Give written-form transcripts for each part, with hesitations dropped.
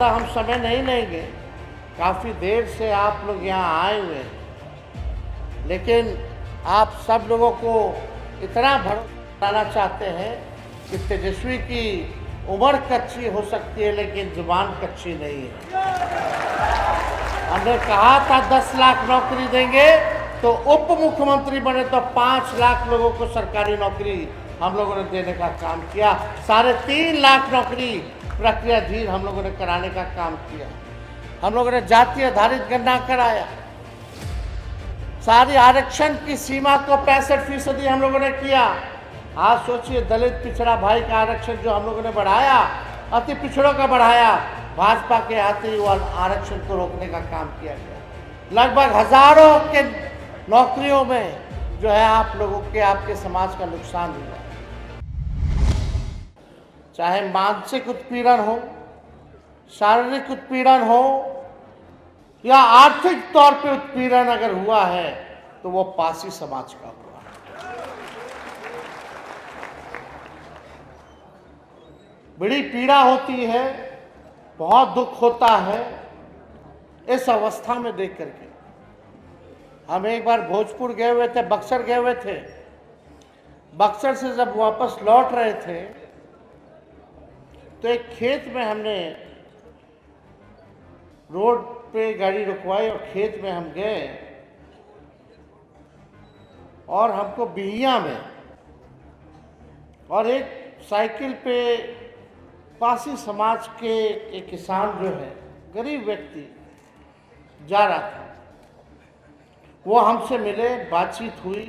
हम समय नहीं लेंगे। काफ़ी देर से आप लोग यहाँ आए हुए हैं, लेकिन आप सब लोगों को इतना भरोसा दिलाना चाहते हैं कि तेजस्वी की उम्र कच्ची हो सकती है लेकिन जुबान कच्ची नहीं है। हमने कहा था 10 लाख नौकरी देंगे, तो उप मुख्यमंत्री बने तो 5 लाख लोगों को सरकारी नौकरी हम लोगों ने देने का काम किया। 3.5 लाख नौकरी प्रक्रिया धीर हम लोगों ने कराने का काम किया। हम लोगों ने जाति आधारित गणना कराया। सारी आरक्षण की सीमा को 65% हम लोगों ने किया। आज सोचिए, दलित पिछड़ा भाई का आरक्षण जो हम लोगों ने बढ़ाया, अति पिछड़ों का बढ़ाया, भाजपा के आते ही वो आरक्षण को रोकने का काम किया गया। लगभग हजारों के नौकरियों में जो है आप लोगों के, आपके समाज का नुकसान हुआ। चाहे मानसिक उत्पीड़न हो, शारीरिक उत्पीड़न हो या आर्थिक तौर पे उत्पीड़न अगर हुआ है तो वो पासी समाज का हुआ है। बड़ी पीड़ा होती है, बहुत दुख होता है इस अवस्था में देख करके। हम एक बार भोजपुर गए हुए थे, बक्सर गए हुए थे। बक्सर से जब वापस लौट रहे थे तो एक खेत में हमने रोड पे गाड़ी रुकवाई और खेत में हम गए और हमको बिहिया में और एक साइकिल पे पासी समाज के एक किसान जो है, गरीब व्यक्ति जा रहा था। वो हमसे मिले, बातचीत हुई।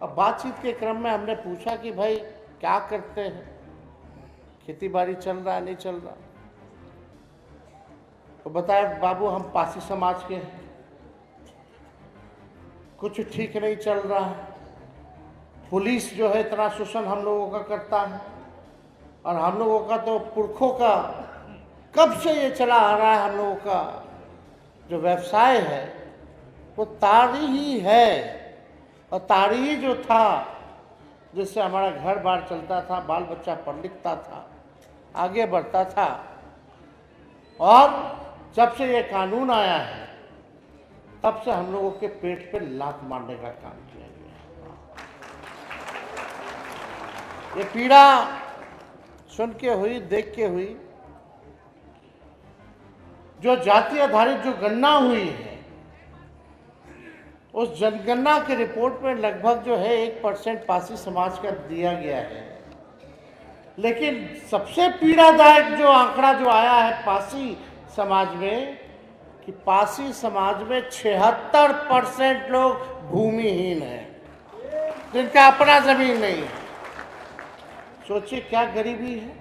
अब बातचीत के क्रम में हमने पूछा कि भाई क्या करते हैं, खेती बाड़ी चल रहा है नहीं चल रहा। तो बताया, बाबू हम पासी समाज के हैं, कुछ ठीक नहीं चल रहा है। पुलिस जो है इतना शोषण हम लोगों का करता है, और हम लोगों का तो पुरखों का कब से ये चला आ रहा है। हम लोगों का जो व्यवसाय है वो ताड़ी ही है, और ताड़ी ही जो था जिससे हमारा घर बार चलता था, बाल बच्चा पढ़ लिखता था, आगे बढ़ता था। और जब से ये कानून आया है तब से हम लोगों के पेट पे लात मारने का काम किया गया। ये पीड़ा सुन के हुई, देख के हुई। जो जाति आधारित जो गणना हुई है, उस जनगणना के रिपोर्ट में लगभग जो है 1% पासी समाज का दिया गया है। लेकिन सबसे पीड़ादायक जो आंकड़ा जो आया है पासी समाज में, कि पासी समाज में 76% लोग भूमिहीन हैं, जिनका अपना जमीन नहीं है। सोचिए क्या गरीबी है।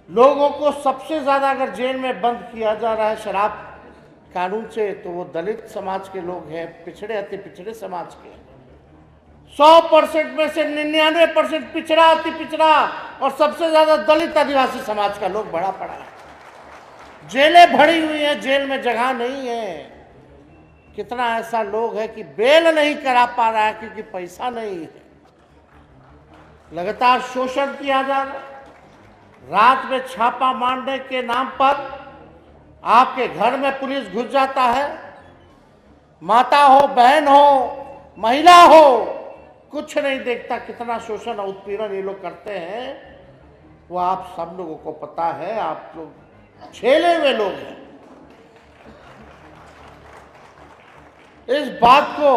लोगों को सबसे ज्यादा अगर जेल में बंद किया जा रहा है शराब कानून से, तो वो दलित समाज के लोग हैं, पिछड़े अति पिछड़े समाज के। 100% में से 99% पिछड़ा अति पिछड़ा और सबसे ज्यादा दलित आदिवासी समाज का लोग भरा पड़ा है। जेलें भरी हुई हैं, जेल में जगह नहीं है। कितना ऐसा लोग है कि बेल नहीं करा पा रहा है क्योंकि पैसा नहीं है। लगातार शोषण किया जा रहा है। रात में छापा मारने के नाम पर आपके घर में पुलिस घुस जाता है। माता हो, बहन हो, महिला हो, कुछ नहीं देखता। कितना शोषण और उत्पीड़न ये लोग करते हैं वो आप सब लोगों को पता है। आप लोग झेले हुए लोग हैं। इस बात को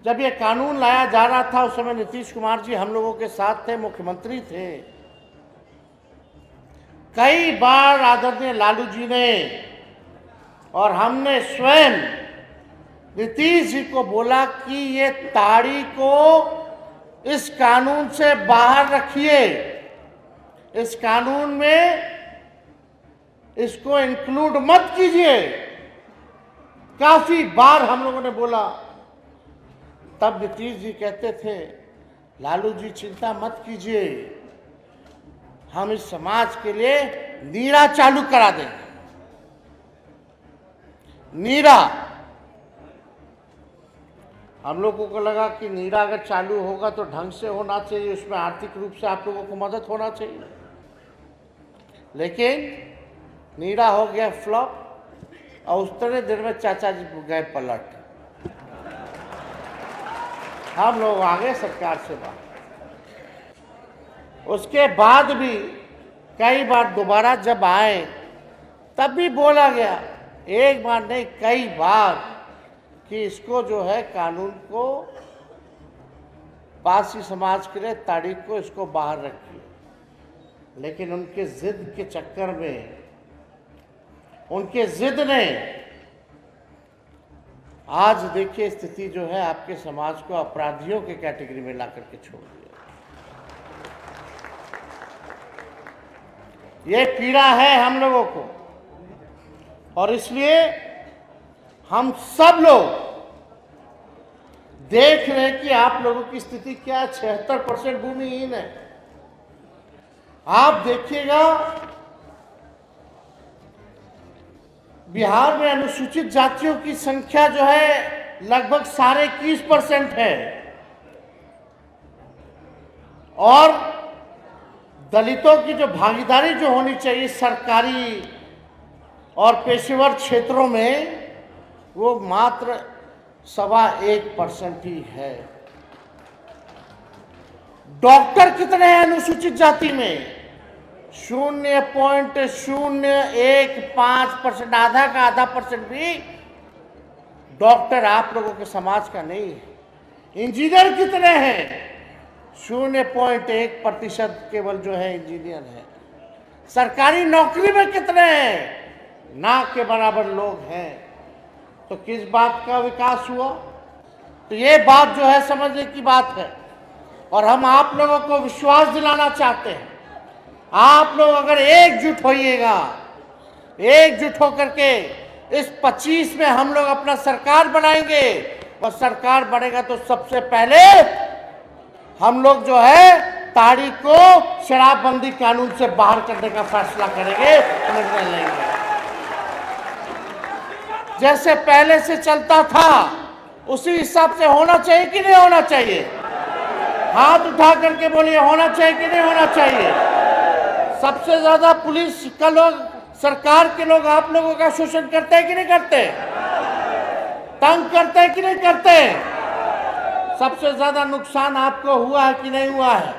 जब ये कानून लाया जा रहा था, उस समय नीतीश कुमार जी हम लोगों के साथ थे, मुख्यमंत्री थे। कई बार आदरणीय लालू जी ने और हमने स्वयं नीतीश जी को बोला कि ये ताड़ी को इस कानून से बाहर रखिए, इस कानून में इसको इंक्लूड मत कीजिए। काफी बार हम लोगों ने बोला। तब नीतीश जी कहते थे, लालू जी चिंता मत कीजिए, हम इस समाज के लिए नीरा चालू करा देंगे। नीरा, हम लोगों को लगा कि नीरा अगर चालू होगा तो ढंग से होना चाहिए, उसमें आर्थिक रूप से आप लोगों को मदद होना चाहिए। लेकिन नीरा हो गया फ्लॉप और उतने दिन में चाचा जी गए पलट। हम लोग आगे सरकार से बात। उसके बाद भी कई बार दोबारा जब आए तब भी बोला गया, एक बार नहीं कई बार, कि इसको जो है कानून को पारसी समाज के लिए तारीख को इसको बाहर रखिए। लेकिन उनके जिद के चक्कर में, उनके जिद ने आज देखिए स्थिति जो है आपके समाज को अपराधियों के कैटेगरी में ला करके छोड़ दिया। ये पीड़ा है हम लोगों को और इसलिए हम सब लोग देख रहे हैं कि आप लोगों की स्थिति क्या है। 76% भूमिहीन है। आप देखिएगा बिहार में अनुसूचित जातियों की संख्या जो है लगभग 21.5% है और दलितों की जो भागीदारी जो होनी चाहिए सरकारी और पेशेवर क्षेत्रों में, वो मात्र 1.25% ही है। डॉक्टर कितने हैं अनुसूचित जाति में? 0.015%, आधा का आधा परसेंट भी डॉक्टर आप लोगों के समाज का नहीं है। इंजीनियर कितने हैं? 0.1% केवल जो है इंजीनियर है। सरकारी नौकरी में कितने हैं? ना के बराबर लोग हैं। तो किस बात का विकास हुआ? तो ये बात जो है समझने की बात है और हम आप लोगों को विश्वास दिलाना चाहते हैं। आप लोग अगर एकजुट होइएगा, एकजुट होकर के इस 25 में हम लोग अपना सरकार बनाएंगे और सरकार बनेगा तो सबसे पहले हम लोग जो है ताड़ी को शराबबंदी कानून से बाहर करने का फैसला करेंगे, निर्णय लेंगे। जैसे पहले से चलता था उसी हिसाब से होना चाहिए कि नहीं होना चाहिए? हाथ उठा करके बोलिए, होना चाहिए कि नहीं होना चाहिए? सबसे ज्यादा पुलिस का लोग, सरकार के लोग आप लोगों का शोषण करते हैं कि नहीं करते? तंग करते हैं कि नहीं करते? सबसे ज्यादा नुकसान आपको हुआ है कि नहीं हुआ है?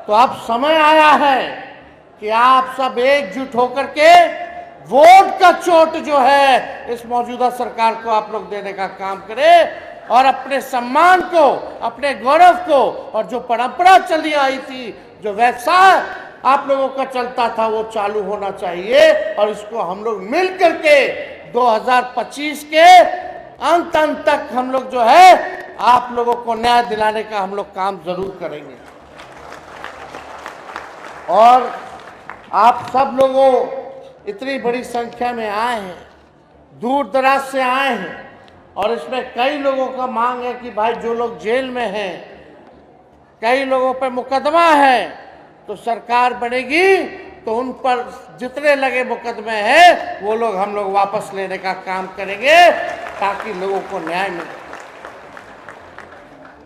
तो अब समय आया है कि आप सब एकजुट होकर के वोट का चोट जो है इस मौजूदा सरकार को आप लोग देने का काम करें और अपने सम्मान को, अपने गौरव को और जो परंपरा चली आई थी, जो व्यवसाय आप लोगों का चलता था, वो चालू होना चाहिए और इसको हम लोग मिल करके 2025 के अंत तक हम लोग जो है आप लोगों को न्याय दिलाने का हम लोग काम जरूर करेंगे। और आप सब लोगों इतनी बड़ी संख्या में आए हैं, दूर दराज से आए हैं और इसमें कई लोगों का मांग है कि भाई जो लोग जेल में हैं, कई लोगों पर मुकदमा है, तो सरकार बनेगी तो उन पर जितने लगे मुकदमे हैं वो लोग हम लोग वापस लेने का काम करेंगे ताकि लोगों को न्याय मिले।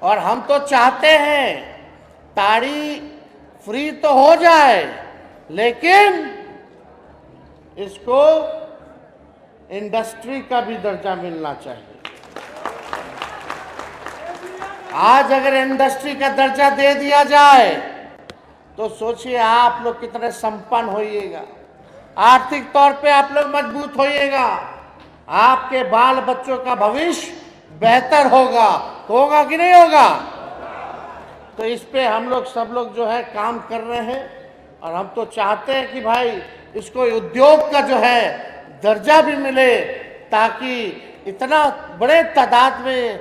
और हम तो चाहते हैं ताड़ी फ्री तो हो जाए, लेकिन इसको इंडस्ट्री का भी दर्जा मिलना चाहिए। आज अगर इंडस्ट्री का दर्जा दे दिया जाए तो सोचिए आप लोग कितने संपन्न होइएगा, आर्थिक तौर पे आप लोग मजबूत होइएगा, आपके बाल बच्चों का भविष्य बेहतर होगा। होगा कि नहीं होगा? तो इस पे हम लोग सब लोग जो है काम कर रहे हैं और हम तो चाहते हैं कि भाई इसको उद्योग का जो है दर्जा भी मिले, ताकि इतना बड़े तादाद में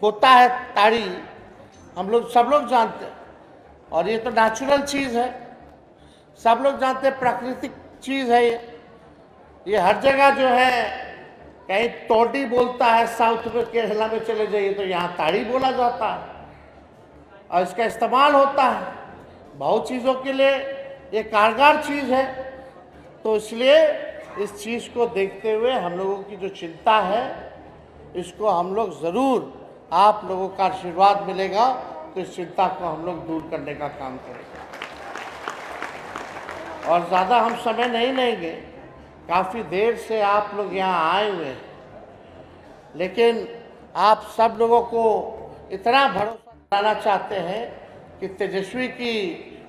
होता है ताड़ी, हम लोग सब लोग जानते हैं और ये तो नेचुरल चीज़ है, सब लोग जानते हैं, प्राकृतिक चीज़ है ये हर जगह जो है, कहीं तोड़ी बोलता है साउथ में, केरला में चले जाइए तो यहाँ ताड़ी बोला जाता है और इसका इस्तेमाल होता है बहुत चीज़ों के लिए, ये कारगर चीज़ है। तो इसलिए इस चीज़ को देखते हुए हम लोगों की जो चिंता है इसको हम लोग ज़रूर, आप लोगों का आशीर्वाद मिलेगा तो इस चिंता को हम लोग दूर करने का काम करेंगे। और ज़्यादा हम समय नहीं लेंगे। काफ़ी देर से आप लोग यहाँ आए हुए हैं, लेकिन आप सब लोगों को इतना भरोसा दिलाना चाहते हैं कि तेजस्वी की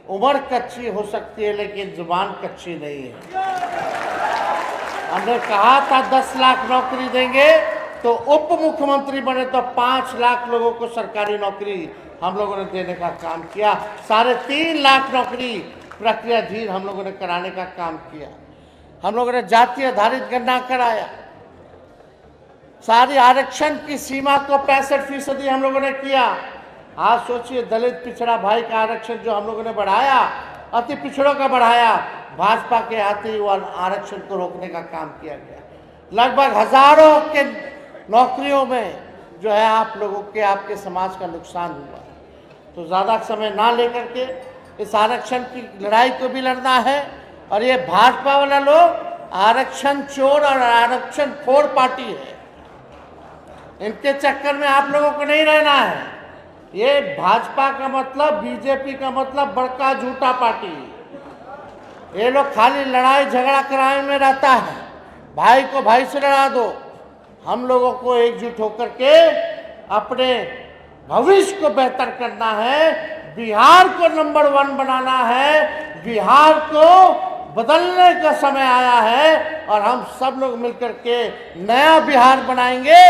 उम्र कच्ची हो सकती है, लेकिन जुबान कच्ची नहीं है। हमने कहा था 10 लाख नौकरी देंगे, तो उप मुख्यमंत्री बने तो 5 लाख लोगों को सरकारी नौकरी हम लोगों ने देने का काम किया। 3.5 लाख नौकरी प्रक्रियाधीन हम लोगों ने कराने का काम किया। हम लोगों ने जाति आधारित गणना कराया। सारी आरक्षण की सीमा को 65% हम लोगों ने किया। आज सोचिए, दलित पिछड़ा भाई का आरक्षण जो हम लोगों ने बढ़ाया, अति पिछड़ों का बढ़ाया, भाजपा के आते ही आरक्षण को रोकने का काम किया गया। लगभग हजारों के नौकरियों में जो है आप लोगों के, आपके समाज का नुकसान हुआ। तो ज़्यादा समय ना लेकर के इस आरक्षण की लड़ाई को भी लड़ना है। और ये भाजपा वाला लोग आरक्षण चोर और आरक्षण खोर पार्टी है। इनके चक्कर में आप लोगों को नहीं रहना है। ये भाजपा का मतलब, बीजेपी का मतलब बड़का झूठा पार्टी। ये लोग खाली लड़ाई झगड़ा कराने में रहता है। भाई को भाई से लड़ा दो। हम लोगों को एकजुट होकर के अपने भविष्य को बेहतर करना है। बिहार को नंबर 1 बनाना है। बिहार को बदलने का समय आया है और हम सब लोग मिलकर के नया बिहार बनाएंगे।